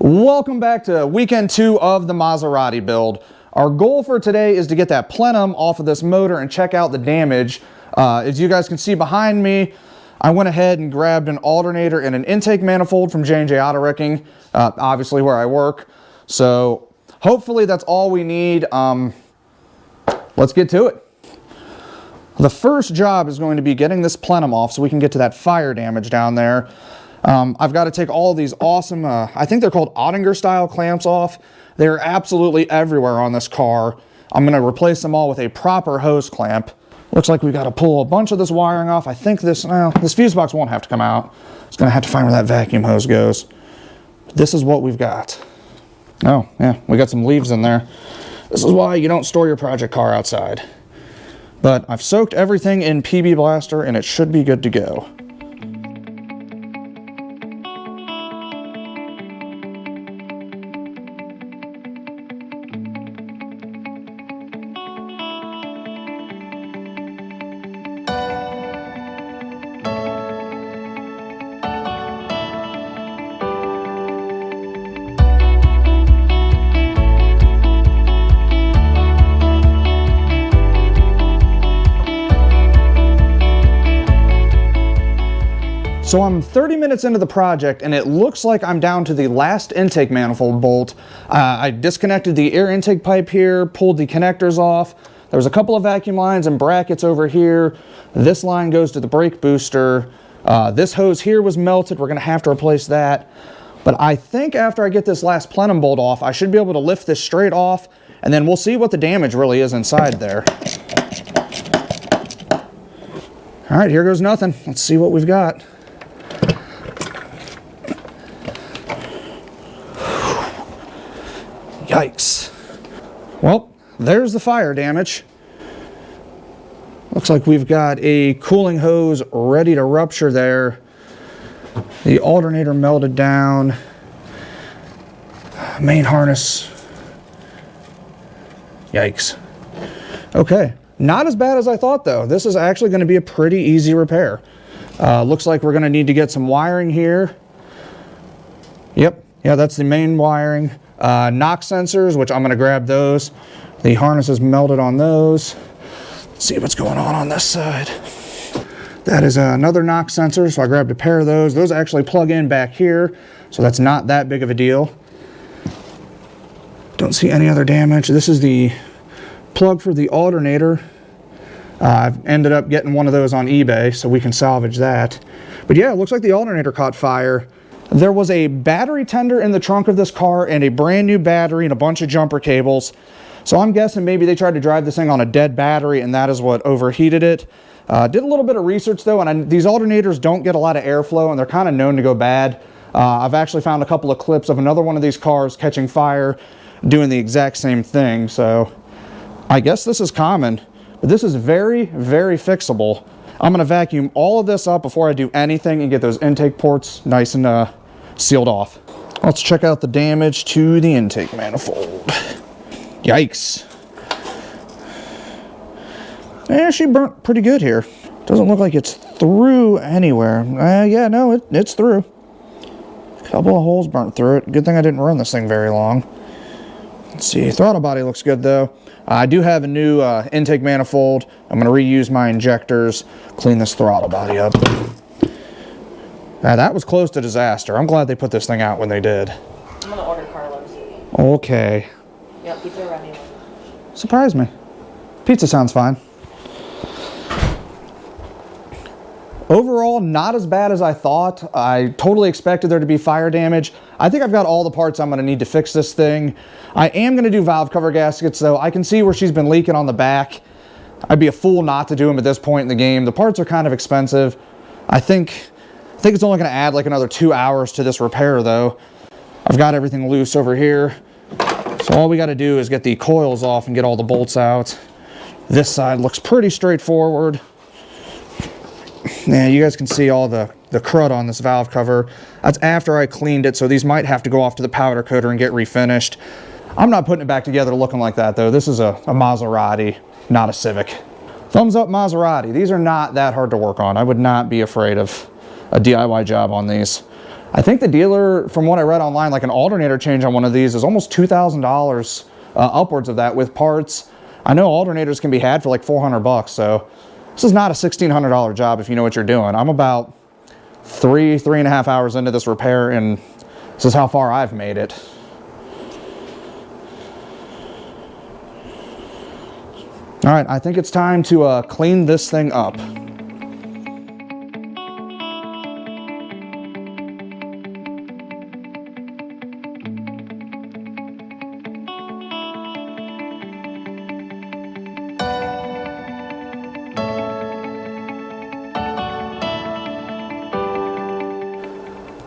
Welcome back to weekend 2 of the Maserati build. Our goal for today is to get that plenum off of this motor and check out the damage. As you guys can see behind me, I went ahead and grabbed an alternator and an intake manifold from J&J Auto Wrecking, obviously where I work. So hopefully that's all we need. Let's get to it. The first job is going to be getting this plenum off so we can get to that fire damage down there. I've got to take all of these awesome, I think they're called Ottinger style clamps off. They're absolutely everywhere on this car. I'm going to replace them all with a proper hose clamp. Looks like we got to pull a bunch of this wiring off. I think this fuse box won't have to come out. It's going to have to find where that vacuum hose goes. This is what we've got. Oh, yeah, we got some leaves in there. This is why you don't store your project car outside. But I've soaked everything in PB Blaster and it should be good to go. So I'm 30 minutes into the project and it looks like I'm down to the last intake manifold bolt. I disconnected the air intake pipe here, pulled the connectors off. There was a couple of vacuum lines and brackets over here. This line goes to the brake booster. This hose here was melted. We're gonna have to replace that. But I think after I get this last plenum bolt off, I should be able to lift this straight off and then we'll see what the damage really is inside there. All right, here goes nothing. Let's see what we've got. Yikes. Well, there's the fire damage. Looks like we've got a cooling hose ready to rupture there. The alternator melted down. Main harness. Yikes. Okay, not as bad as I thought though. This is actually going to be a pretty easy repair. Looks like we're going to need to get some wiring here. Yep, yeah, that's the main wiring. Knock sensors, which I'm going to grab those. The harness is melted on those. Let's see what's going on this side. That is another knock sensor, so I grabbed a pair of those. Those actually plug in back here, so that's not that big of a deal. Don't see any other damage. This is the plug for the alternator. I've ended up getting one of those on eBay, so we can salvage that. But yeah, it looks like the alternator caught fire. There was a battery tender in the trunk of this car and a brand new battery and a bunch of jumper cables. So I'm guessing maybe they tried to drive this thing on a dead battery and that is what overheated it. Did a little bit of research though, and these alternators don't get a lot of airflow and they're kind of known to go bad. I've actually found a couple of clips of another one of these cars catching fire doing the exact same thing. So I guess this is common, but this is very, very fixable. I'm going to vacuum all of this up before I do anything and get those intake ports nice and sealed off. Let's check out the damage to the intake manifold. Yikes. Yeah, she burnt pretty good here. Doesn't look like it's through anywhere. Yeah, no, it's through. A couple of holes burnt through it. Good thing I didn't run this thing very long. Let's see, throttle body looks good though. I do have a new intake manifold. I'm going to reuse my injectors, clean this throttle body up. That was close to disaster. I'm glad they put this thing out when they did. I'm going to order Carlos. Okay. Yeah, pizza ready. Surprise me. Pizza sounds fine. Overall, not as bad as I thought. I totally expected there to be fire damage. I think I've got all the parts I'm going to need to fix this thing. I am going to do valve cover gaskets though. I can see where she's been leaking on the back. I'd be a fool not to do them at this point in the game. The parts are kind of expensive. I think it's only going to add like another 2 hours to this repair though. I've got everything loose over here. So all we got to do is get the coils off and get all the bolts out. This side looks pretty straightforward. Yeah, you guys can see all the crud on this valve cover. That's after I cleaned it, so these might have to go off to the powder coater and get refinished. I'm not putting it back together looking like that though. This is a Maserati, not a Civic. Thumbs up Maserati. These are not that hard to work on. I would not be afraid of a DIY job on these. I think the dealer, from what I read online, like an alternator change on one of these is almost $2,000, upwards of that with parts. I know alternators can be had for like 400 bucks, so this is not a $1,600 job if you know what you're doing. I'm about three and a half hours into this repair, and this is how far I've made it. All right, I think it's time to clean this thing up.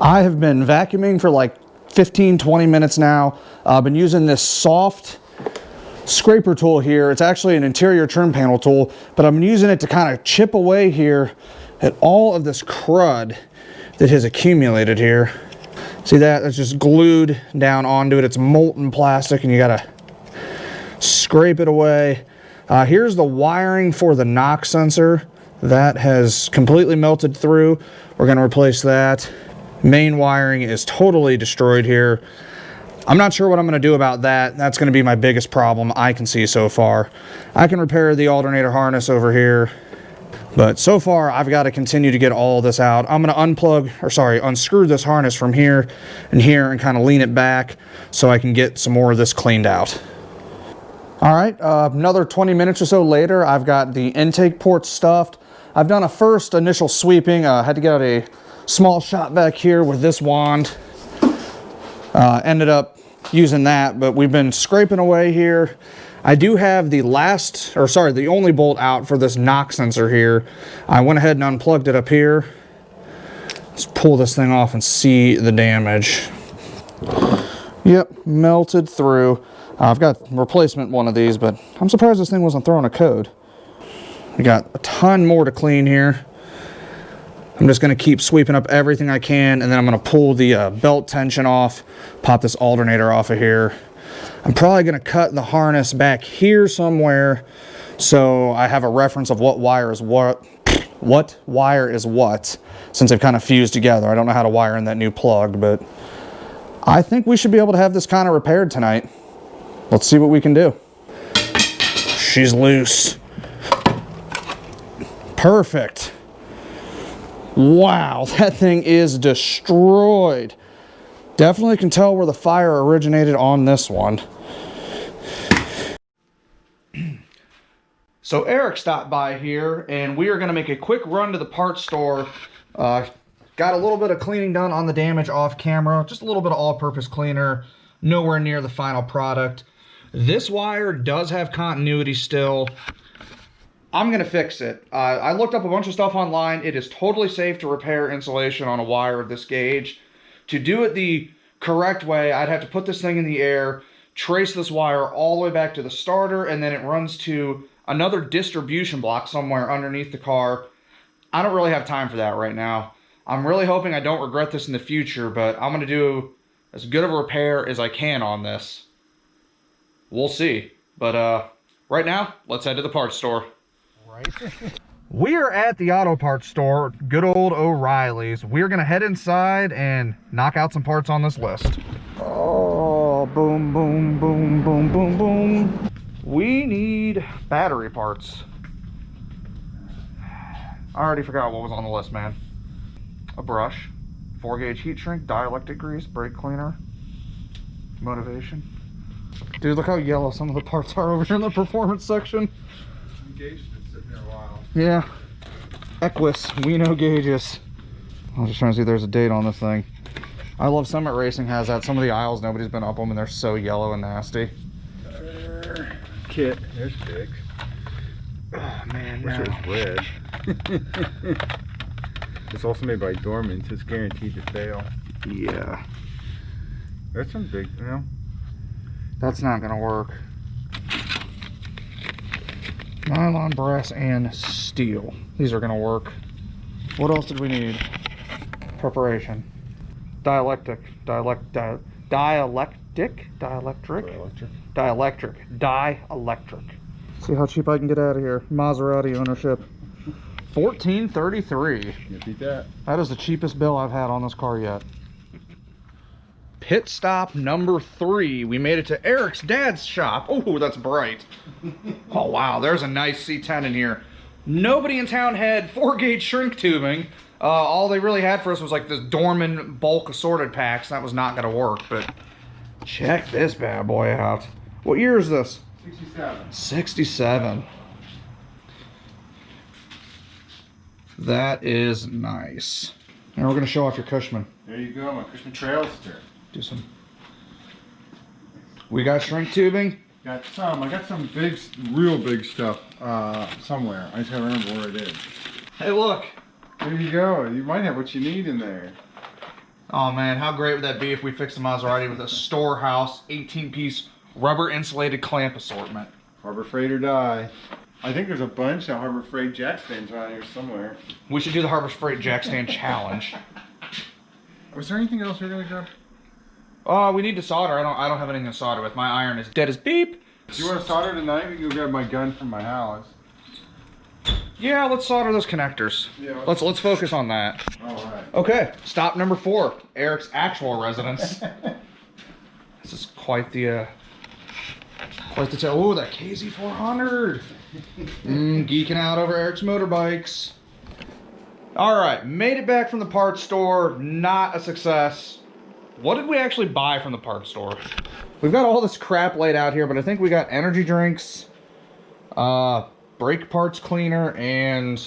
I have been vacuuming for like 15-20 minutes now. I've been using this soft scraper tool here. It's actually an interior trim panel tool, but I'm using it to kind of chip away here at all of this crud that has accumulated here. See that? That's just glued down onto it. It's molten plastic, and you gotta scrape it away. Here's the wiring for the knock sensor. That has completely melted through. We're gonna replace that. Main wiring is totally destroyed here. I'm not sure what I'm going to do about that. That's going to be my biggest problem I can see so far. I can repair the alternator harness over here, but so far I've got to continue to get all this out. I'm going to unscrew this harness from here and kind of lean it back so I can get some more of this cleaned out. All right, another 20 minutes or so later, I've got the intake ports stuffed. I've done a first initial sweeping. Had to get out a small shop vac here with this wand. Ended up using that, but we've been scraping away here. I do have the only bolt out for this knock sensor here. I went ahead and unplugged it up here. Let's pull this thing off and see the damage. Yep, melted through. I've got replacement one of these, but I'm surprised this thing wasn't throwing a code. We got a ton more to clean here. I'm just going to keep sweeping up everything I can, and then I'm going to pull the belt tension off, pop this alternator off of here. I'm probably going to cut the harness back here somewhere so I have a reference of what wire is what since they've kind of fused together. I don't know how to wire in that new plug, but I think we should be able to have this kind of repaired tonight. Let's see what we can do. She's loose. Perfect. Wow, that thing is destroyed. Definitely can tell where the fire originated on this one. So Eric stopped by here, and we are going to make a quick run to the parts store. Got a little bit of cleaning done on the damage off camera. Just a little bit of all-purpose cleaner. Nowhere near the final product. This wire does have continuity still. I'm going to fix it. I looked up a bunch of stuff online. It is totally safe to repair insulation on a wire of this gauge. To do it the correct way, I'd have to put this thing in the air, trace this wire all the way back to the starter, and then it runs to another distribution block somewhere underneath the car. I don't really have time for that right now. I'm really hoping I don't regret this in the future, but I'm going to do as good of a repair as I can on this. We'll see. But right now, let's head to the parts store. We are at the auto parts store, good old O'Reilly's. We're gonna head inside and knock out some parts on this list. Oh, boom, boom, boom, boom, boom, boom. We need battery parts. I already forgot what was on the list, man. A brush, 4-gauge heat shrink, dielectric grease, brake cleaner, motivation. Dude, look how yellow some of the parts are over here in the performance section. Yeah, Equus, we know gauges. I'm just trying to see if there's a date on this thing. I love Summit Racing has that. Some of the aisles, nobody's been up them, and they're so yellow and nasty. Kit, there's big. Oh man, Wish it was red. It's also made by Dorman, so it's guaranteed to fail. Yeah. There's some big, you know. That's not gonna work. Nylon, brass, and steel. These are gonna work. What else did we need? Preparation. Dielectric. See how cheap I can get out of here. Maserati ownership. $14.33. You beat that. That is the cheapest bill I've had on this car yet. Pit stop number 3. We made it to Eric's dad's shop. Oh, that's bright. Oh, wow. There's a nice C10 in here. Nobody in town had 4-gauge shrink tubing. All they really had for us was like this Dorman bulk assorted packs. That was not going to work, but check this bad boy out. What year is this? 67. 67. That is nice. And we're going to show off your Cushman. There you go, my Cushman Trailster. Do some. We got shrink tubing. Got some. I got some big, real big stuff somewhere. I just gotta remember where it is. Hey, look. There you go. You might have what you need in there. Oh man, how great would that be if we fixed the Maserati with a storehouse 18-piece rubber insulated clamp assortment? Harbor Freight or die. I think there's a bunch of Harbor Freight jack stands around here somewhere. We should do the Harbor Freight jack stand challenge. Was there anything else we were gonna grab? We need to solder. I don't have anything to solder with. My iron is dead as beep. Do you want to solder tonight? We can go grab my gun from my house. Yeah, let's solder those connectors. Yeah. Let's focus on that. All right. Okay, stop number 4. Eric's actual residence. This is quite the oh, that KZ400. Geeking out over Eric's motorbikes. All right, made it back from the parts store. Not a success. What did we actually buy from the parts store? We've got all this crap laid out here, but I think we got energy drinks, brake parts cleaner, and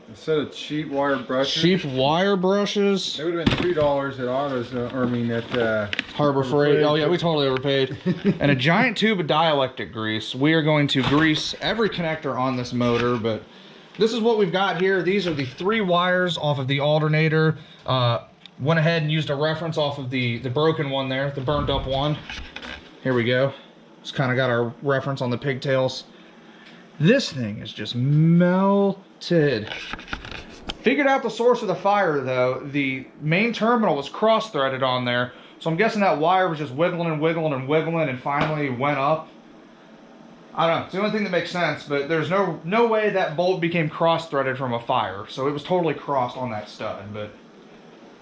A set of cheap wire brushes. cheap wire brushes. They would have been $3 at Autos, at Harbor Freight. Oh yeah, we totally overpaid. And a giant tube of dielectric grease. We are going to grease every connector on this motor, but this is what we've got here. These are the 3 wires off of the alternator. Went ahead and used a reference off of the broken one there, the burned up one. Here we go. Just kind of got our reference on the pigtails. This thing is just melted. Figured out the source of the fire though. The main terminal was cross-threaded on there. So I'm guessing that wire was just wiggling and wiggling and wiggling and finally went up. I don't know, it's the only thing that makes sense, but there's no way that bolt became cross-threaded from a fire. So it was totally crossed on that stud, but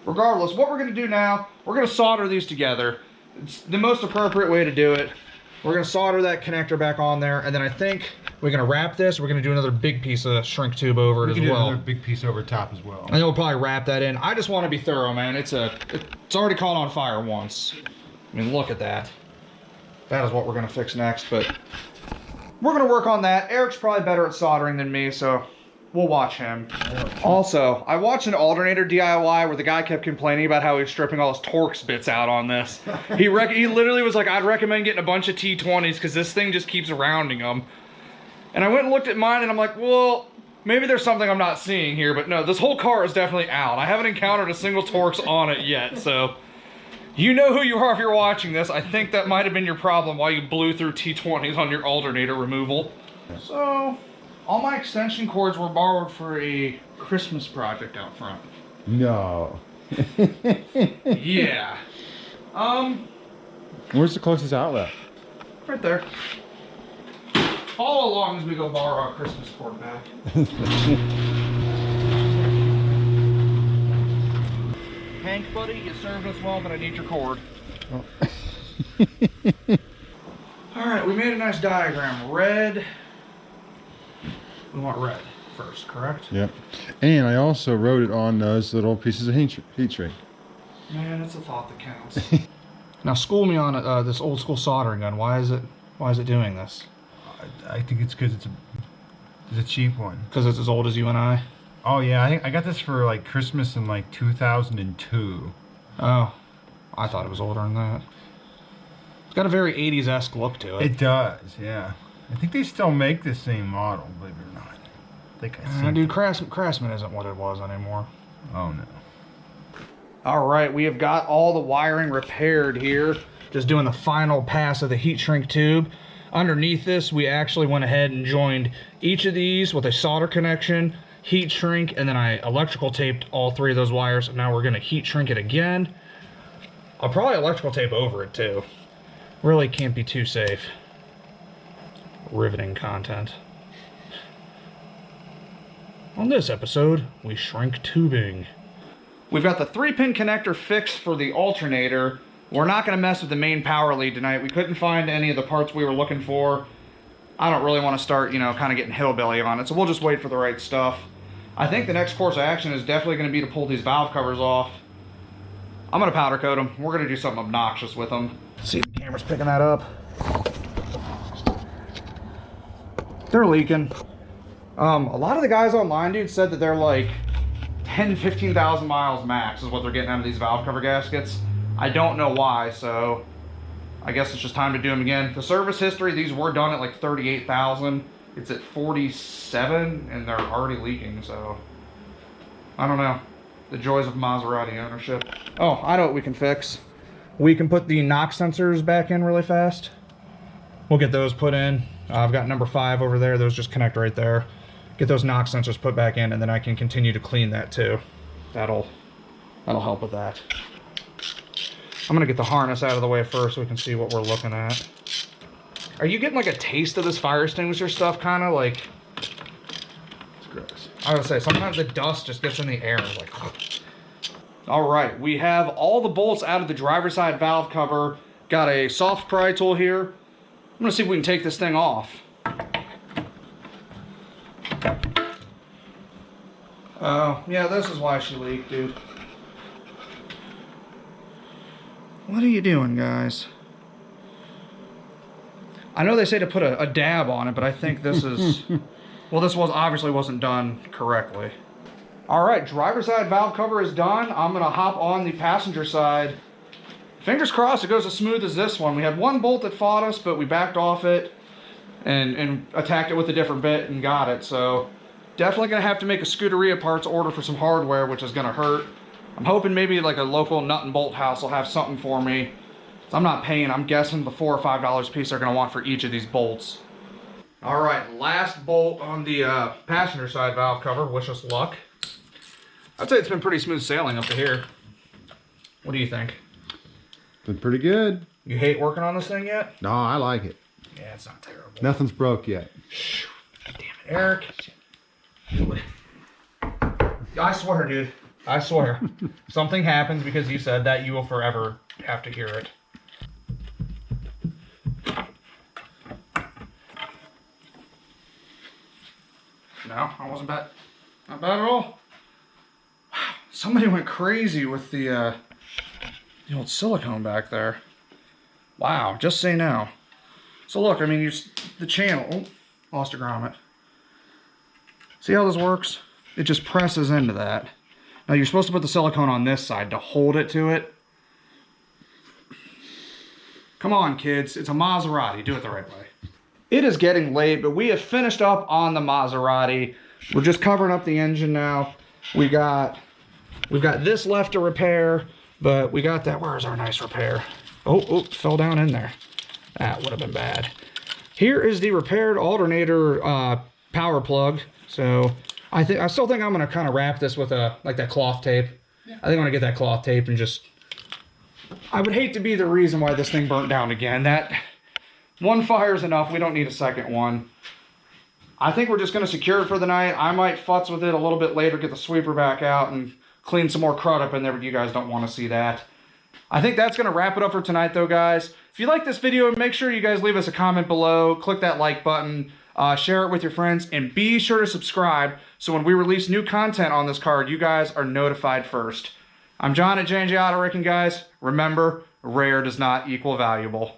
regardless, what we're gonna do now, we're gonna solder these together. It's the most appropriate way to do it. We're gonna solder that connector back on there, and then I think we're gonna wrap this. We're gonna do another big piece of shrink tube over it as well. Another big piece over top as well. And then we'll probably wrap that in. I just want to be thorough, man. It's already caught on fire once. I mean, look at that. That is what we're gonna fix next, but we're gonna work on that. Eric's probably better at soldering than me, so we'll watch him. Also, I watched an alternator DIY where the guy kept complaining about how he was stripping all his Torx bits out on this. He literally was like, I'd recommend getting a bunch of T20s because this thing just keeps rounding them. And I went and looked at mine and I'm like, well, maybe there's something I'm not seeing here, but no, this whole car is definitely out. I haven't encountered a single Torx on it yet, so you know who you are if you're watching this. I think that might have been your problem while you blew through T20s on your alternator removal. So, all my extension cords were borrowed for a Christmas project out front. No. Yeah. Where's the closest outlet? Right there. Follow along as we go borrow our Christmas cord back. Hank, buddy, you served us well, but I need your cord. Oh. Alright, we made a nice diagram. Red. We want red first, correct? Yep. And I also wrote it on those little pieces of heat shrink. Man, it's a thought that counts. Now school me on this old school soldering gun. Why is it doing this? I think it's because it's a cheap one. Because it's as old as you and I? Oh yeah, I think I got this for like Christmas in like 2002. Oh, I thought it was older than that. It's got a very 80s-esque look to it. It does, yeah. I think they still make the same model, believe it or not. I think I see. Dude, Craftsman isn't what it was anymore. Oh no. All right, we have got all the wiring repaired here. Just doing the final pass of the heat shrink tube. Underneath this, we actually went ahead and joined each of these with a solder connection, heat shrink, and then I electrical taped all 3 of those wires. Now we're gonna heat shrink it again. I'll probably electrical tape over it too. Really can't be too safe. Riveting content. On this episode, we shrink tubing. We've got the 3-pin connector fixed for the alternator. We're not going to mess with the main power lead tonight. We couldn't find any of the parts we were looking for. I don't really want to start, you know, kind of getting hillbilly on it, so we'll just wait for the right stuff. I think the next course of action is definitely going to be to pull these valve covers off. I'm going to powder coat them. We're going to do something obnoxious with them. See if the camera's picking that up. They're leaking. A lot of the guys online, dude, said that they're like 10, 15,000 miles max is what they're getting out of these valve cover gaskets. I don't know why, so I guess it's just time to do them again. The service history, these were done at like 38,000. It's at 47 and they're already leaking, so I don't know. The joys of Maserati ownership. Oh, I know what we can fix. We can put the knock sensors back in really fast. We'll get those put in. I've got number 5 over there. Those just connect right there. Get those knock sensors put back in, and then I can continue to clean that too. That'll help with that. I'm gonna get the harness out of the way first so we can see what we're looking at. Are you getting like a taste of this fire extinguisher stuff, kind of like? It's gross. I would say sometimes the dust just gets in the air, like. All right, we have all the bolts out of the driver's side valve cover. Got a soft pry tool here. I'm gonna see if we can take this thing off. Oh, yeah, this is why she leaked, dude. What are you doing, guys? I know they say to put a dab on it, but I think this is... well, this obviously wasn't done correctly. All right, driver's side valve cover is done. I'm going to hop on the passenger side. Fingers crossed it goes as smooth as this one. We had one bolt that fought us, but we backed off it and attacked it with a different bit and got it. So definitely going to have to make a Scuderia parts order for some hardware, which is going to hurt. I'm hoping maybe like a local nut and bolt house will have something for me. So I'm not paying, I'm guessing the $4 or $5 a piece they're going to want for each of these bolts. All right, last bolt on the passenger side valve cover. Wish us luck. I'd say it's been pretty smooth sailing up to here. What do you think? Been pretty good. You hate working on this thing yet? No, I like it. Yeah, it's not terrible. Nothing's broke yet. Damn it, Eric. I swear, dude. I swear. Something happens because you said that, you will forever have to hear it. No, I wasn't bad. Not bad at all. Somebody went crazy with the old silicone back there. Wow, just say no. So look, I mean, the channel. Oh, lost a grommet. See how this works? It just presses into that. Now you're supposed to put the silicone on this side to hold it to it. Come on, kids. It's a Maserati. Do it the right way. It is getting late, but we have finished up on the Maserati. We're just covering up the engine now. We've got this left to repair, but we got that. Where's our nice repair? Oh, fell down in there. That would have been bad. Here is the repaired alternator power plug. So I still think I'm gonna kind of wrap this with like that cloth tape. Yeah. I think I'm gonna get that cloth tape and just. I would hate to be the reason why this thing burnt down again. That one fire is enough. We don't need a second one. I think we're just gonna secure it for the night. I might futz with it a little bit later, get the sweeper back out and clean some more crud up in there, but you guys don't want to see that. I think that's gonna wrap it up for tonight though, guys. If you like this video, make sure you guys leave us a comment below, click that like button, share it with your friends, and be sure to subscribe so when we release new content on this card, you guys are notified first. I'm John at J&J Auto Wrecking, guys. Remember, rare does not equal valuable.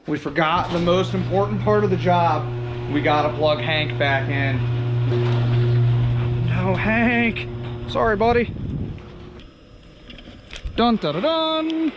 We forgot the most important part of the job. We gotta plug Hank back in. No, Hank. Sorry, buddy. Dun dun dun dun.